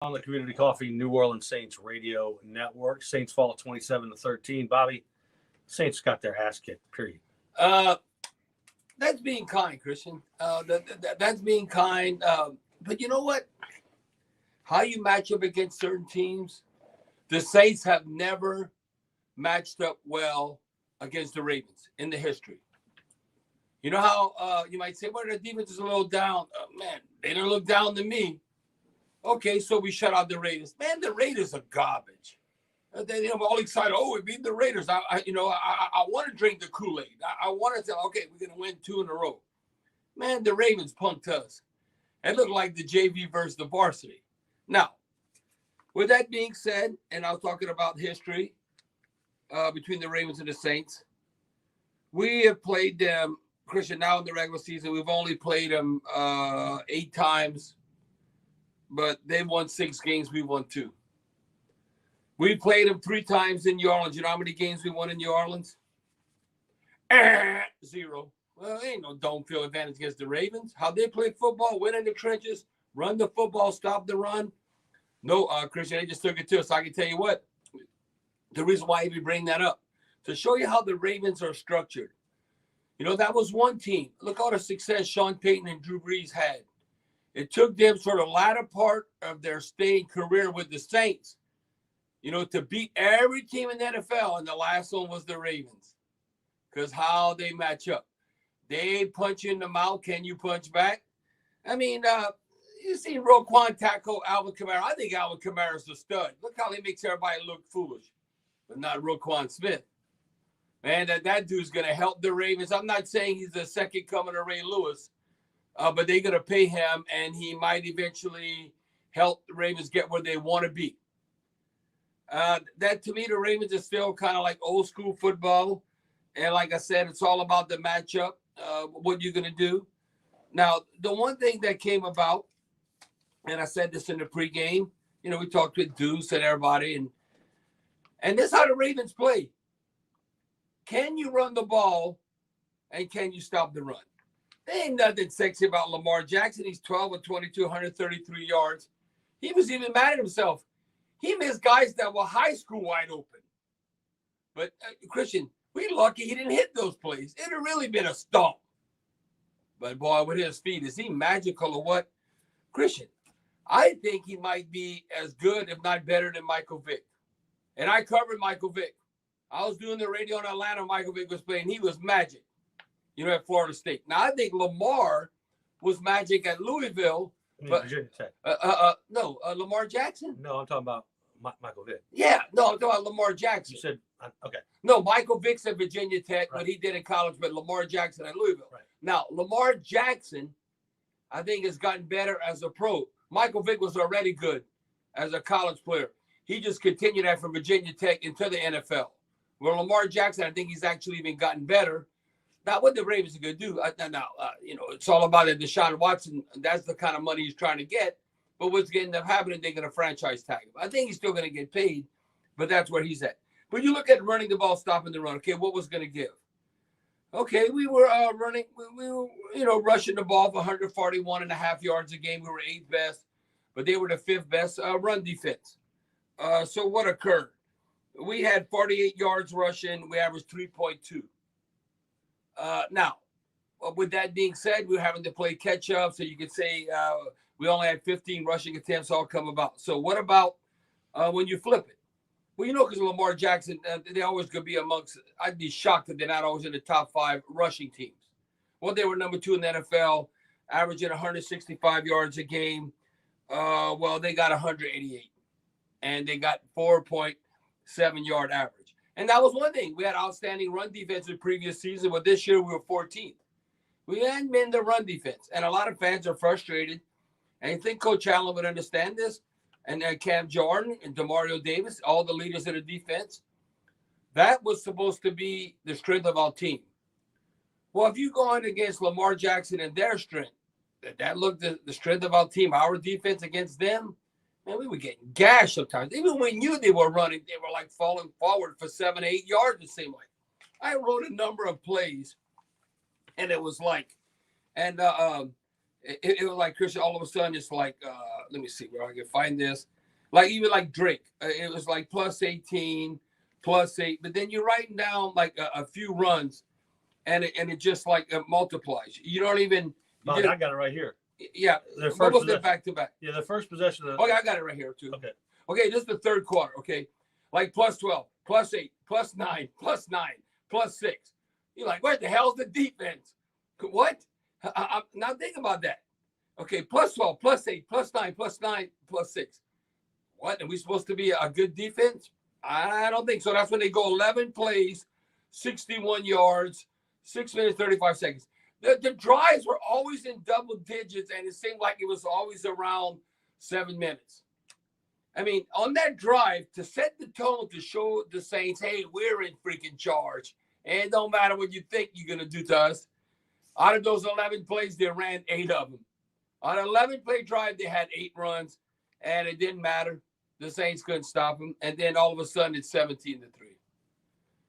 on the Community Coffee New Orleans Saints radio network. Saints fall 27-13. Bobby, Saints got their ass kicked, period. Uh, that's being kind, Christian. That's being kind. But you know what? How you match up against certain teams, the Saints have never matched up well against the Ravens in the history. You know how you might say, well, the defense is a little down. Man, they didn't look down to me. Okay, so we shut out the Raiders. Man, the Raiders are garbage. They all excited. Oh, we beat the Raiders. I want to drink the Kool-Aid. I want to say, okay, we're going to win 2 in a row. Man, the Ravens punked us. It looked like the JV versus the varsity. Now, with that being said, and I was talking about history between the Ravens and the Saints, we have played them, Christian, now in the regular season. We've only played them 8 times, but they won 6 games. We won 2. We played them 3 times in New Orleans. You know how many games we won in New Orleans? 0. Well, ain't no dome field advantage against the Ravens. How they play football, win in the trenches, run the football, stop the run. No, Christian, they just took it to us. So I can tell you what, the reason why I even bring that up, to show you how the Ravens are structured. You know, that was one team. Look all the success Sean Payton and Drew Brees had. It took them sort of latter part of their staying career with the Saints, you know, to beat every team in the NFL, and the last one was the Ravens. Because how they match up. They punch you in the mouth. Can you punch back? I mean, you see Roquan tackle Alvin Kamara. I think Alvin Kamara's a stud. Look how he makes everybody look foolish. But not Roquan Smith. Man, that dude's going to help the Ravens. I'm not saying he's the second coming of Ray Lewis, but they're going to pay him, and he might eventually help the Ravens get where they want to be. That, to me, the Ravens are still kind of like old school football. And like I said, it's all about the matchup, what you're going to do. Now, the one thing that came about, and I said this in the pregame, you know, we talked with Deuce and everybody, and this is how the Ravens play. Can you run the ball, and can you stop the run? There ain't nothing sexy about Lamar Jackson. He's 12 of 22, 133 yards. He was even mad at himself. He missed guys that were high school wide open. But, Christian, we lucky he didn't hit those plays. It'd have really been a stomp. But, boy, with his feet, is he magical or what? Christian, I think he might be as good, if not better, than Michael Vick. And I covered Michael Vick. I was doing the radio in Atlanta. Michael Vick was playing. He was magic, you know, at Florida State. Now, I think Lamar was magic at Louisville. But, Virginia Tech. Lamar Jackson? No, I'm talking about Michael Vick. Yeah, no, I'm talking about Lamar Jackson. You said, okay. No, Michael Vick's at Virginia Tech, Right. what he did in college, but Lamar Jackson at Louisville. Right. Now, Lamar Jackson, I think, has gotten better as a pro. Michael Vick was already good as a college player. He just continued that from Virginia Tech into the NFL. Where Lamar Jackson, I think he's actually even gotten better. Now, what the Ravens are going to do, you know, it's all about it. Deshaun Watson, that's the kind of money he's trying to get. But what's going to end up happening, they're going to franchise tag him. I think he's still going to get paid, but that's where he's at. But you look at running the ball, stopping the run. Okay, what was going to give? Okay, we were running. We were, you know, rushing the ball for 141.5 yards a game. We were 8th best, but they were the 5th best run defense. So what occurred? We had 48 yards rushing. We averaged 3.2. Now, with that being said, we're having to play catch up. So you could say we only had 15 rushing attempts all come about. So what about when you flip it? Well, you know, because Lamar Jackson, they always could be amongst, I'd be shocked if they're not always in the top 5 rushing teams. Well, they were number 2 in the NFL, averaging 165 yards a game. Well, they got 188, and they got 4.7 yard average. And that was one thing. We had outstanding run defense in the previous season, but this year we were 14th. We hadn't been the run defense, and a lot of fans are frustrated. And I think Coach Allen would understand this, and Cam Jordan and Demario Davis, all the leaders of the defense. That was supposed to be the strength of our team. Well, if you go on against Lamar Jackson and their strength, that looked the strength of our team, our defense against them, man, we were getting gashed sometimes. Even when we knew they were running, they were like falling forward for 7 or 8 yards, it seemed like. I wrote a number of plays, and it was like, and it was like Christian. All of a sudden, it's like let me see where I can find this. Like even like Drake, it was like plus 18, plus 8. But then you're writing down like a few runs, and it just like multiplies. You don't even. I got it right here. Yeah, The what was first it back to back? Yeah, the first possession. Okay, I got it right here too. Okay. Okay, this is the third quarter. Okay, like plus 12, plus 8, plus 9, plus 9, plus 6. You're like, what the hell's the defense? What? Now think about that. Okay, plus 12, plus 8, plus 9, plus 9, plus 6. What? Are we supposed to be a good defense? I don't think so. That's when they go 11 plays, 61 yards, 6 minutes, 35 seconds. The drives were always in double digits, and it seemed like it was always around 7 minutes. I mean, on that drive, to set the tone to show the Saints, hey, we're in freaking charge. And it don't matter what you think you're going to do to us. Out of those 11 plays, they ran 8 of them. On an 11-play drive, they had 8 runs, and it didn't matter. The Saints couldn't stop them. And then all of a sudden, it's 17-3.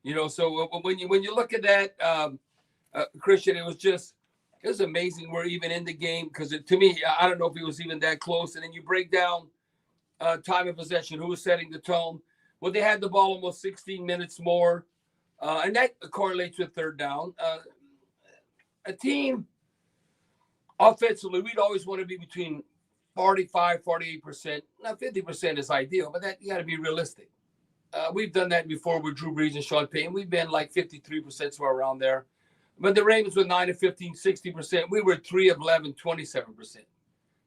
You know, so when you look at that, Christian, it was amazing we're even in the game because to me, I don't know if it was even that close. And then you break down time of possession, who was setting the tone. Well, they had the ball almost 16 minutes more, and that correlates with third down. A team, offensively, we'd always want to be between 45, 48%. Now, 50% is ideal, but that you got to be realistic. We've done that before with Drew Brees and Sean Payton. We've been like 53%, somewhere around there. But the Ravens were 9 of 15, 60%. We were 3 of 11, 27%.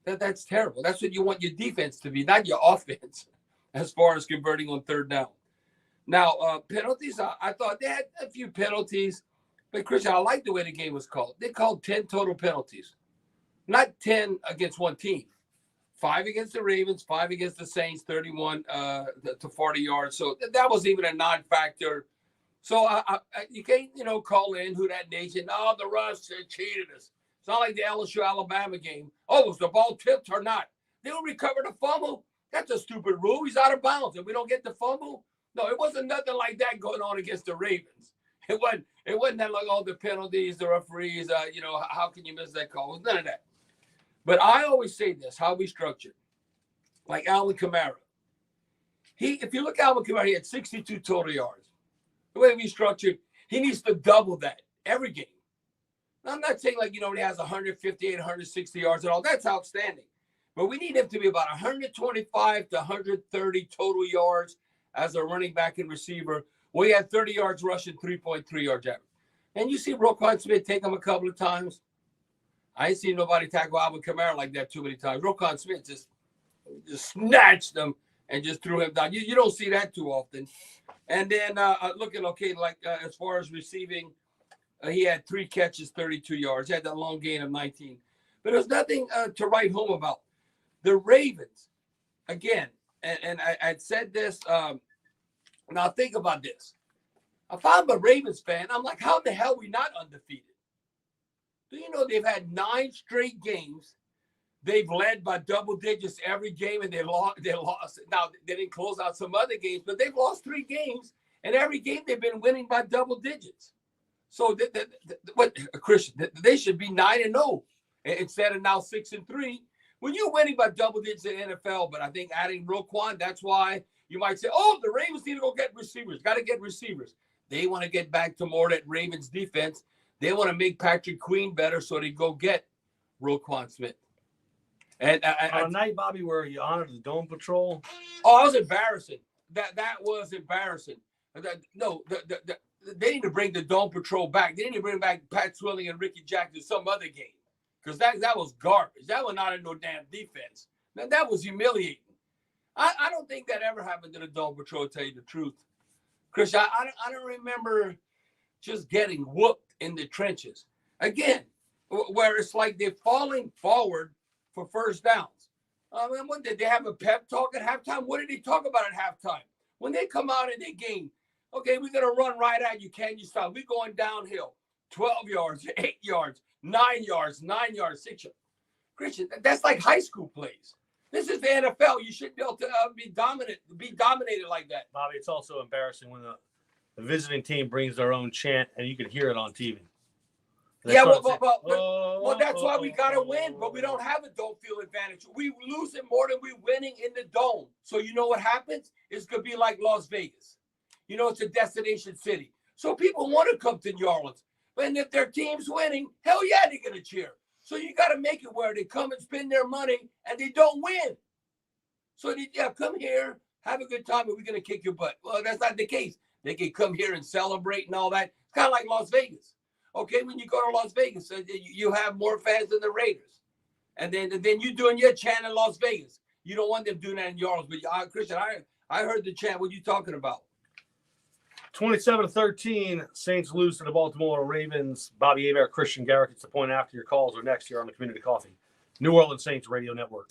That's terrible. That's what you want your defense to be, not your offense, as far as converting on third down. Now, penalties, I thought they had a few penalties. But, Christian, I like the way the game was called. They called 10 total penalties, not 10 against one team. 5 against the Ravens, 5 against the Saints, 31 to 40 yards. So that was even a non-factor. So you can't, call in who that nation. Oh, the Russ cheated us. It's not like the LSU-Alabama game. Oh, was the ball tipped or not? They will recover the fumble. That's a stupid rule. He's out of bounds, and we don't get the fumble. No, it wasn't nothing like that going on against the Ravens. It wasn't that like all the penalties, the referees. How can you miss that call? It was none of that. But I always say this: how we structured, like Alvin Kamara. If you look at Alvin Kamara, he had 62 total yards. The way we structured, he needs to double that every game. Now, I'm not saying like, he has 158, 160 yards and all. That's outstanding. But we need him to be about 125 to 130 total yards as a running back and receiver. Well, he had 30 yards rushing, 3.3 yards average. And you see Roquan Smith take him a couple of times. I ain't seen nobody tackle Alvin Kamara like that too many times. Roquan Smith just snatched him and just threw him down. You don't see that too often. And then looking okay, like as far as receiving, he had 3 catches, 32 yards. He had that long gain of 19. But there's nothing to write home about. The Ravens, again, and I'd said this. Now think about this. If I'm a Ravens fan, I'm like, how the hell are we not undefeated? Do you know they've had 9 straight games? They've led by double digits every game, and they lost. Now, they didn't close out some other games, but they've lost 3 games, and every game they've been winning by double digits. So, Christian, they should be 9-0 instead of now 6-3. When you're winning by double digits in the NFL, but I think adding Roquan, that's why you might say, oh, the Ravens need to go get receivers. Got to get receivers. They want to get back to more that Ravens defense. They want to make Patrick Queen better, so they go get Roquan Smith. And on a night, Bobby, where you honored the Dome Patrol. Oh, that was embarrassing. That was embarrassing. They need to bring the Dome Patrol back. They need to bring back Pat Swilling and Ricky Jackson some other game, because that was garbage. That was not in no damn defense. That was humiliating. I don't think that ever happened to the Dome Patrol, to tell you the truth. Chris, I don't remember just getting whooped in the trenches. Again, where it's like they're falling forward for first downs. What did they have a pep talk at halftime? What did they talk about at halftime? When they come out in their game, okay, we're going to run right at you. Can you stop? We're going downhill. 12 yards, 8 yards, 9 yards, 9 yards, 6 yards. Christian, that's like high school plays. This is the NFL. You should be able to be dominated like that. Bobby, it's also embarrassing when the visiting team brings their own chant and you can hear it on TV. They Yeah, started well, saying, that's why we gotta win, but we don't have a dome field advantage. We losing more than we winning in the dome. So you know what happens? It's gonna be like Las Vegas. You know, it's a destination city. So people want to come to New Orleans. And if their team's winning, hell yeah, they're gonna cheer. So you gotta make it where they come and spend their money and they don't win. So yeah, come here, have a good time, and we're gonna kick your butt. Well, that's not the case. They can come here and celebrate and all that. It's kind of like Las Vegas. Okay, when you go to Las Vegas, you have more fans than the Raiders, and then you doing your chant in Las Vegas. You don't want them doing that in New Orleans. But Christian, I heard the chant. What you talking about? 27-13, Saints lose to the Baltimore Ravens. Bobby Hebert, Christian Garrett. It's the point after. Your calls are next here on the Community Coffee New Orleans Saints Radio Network.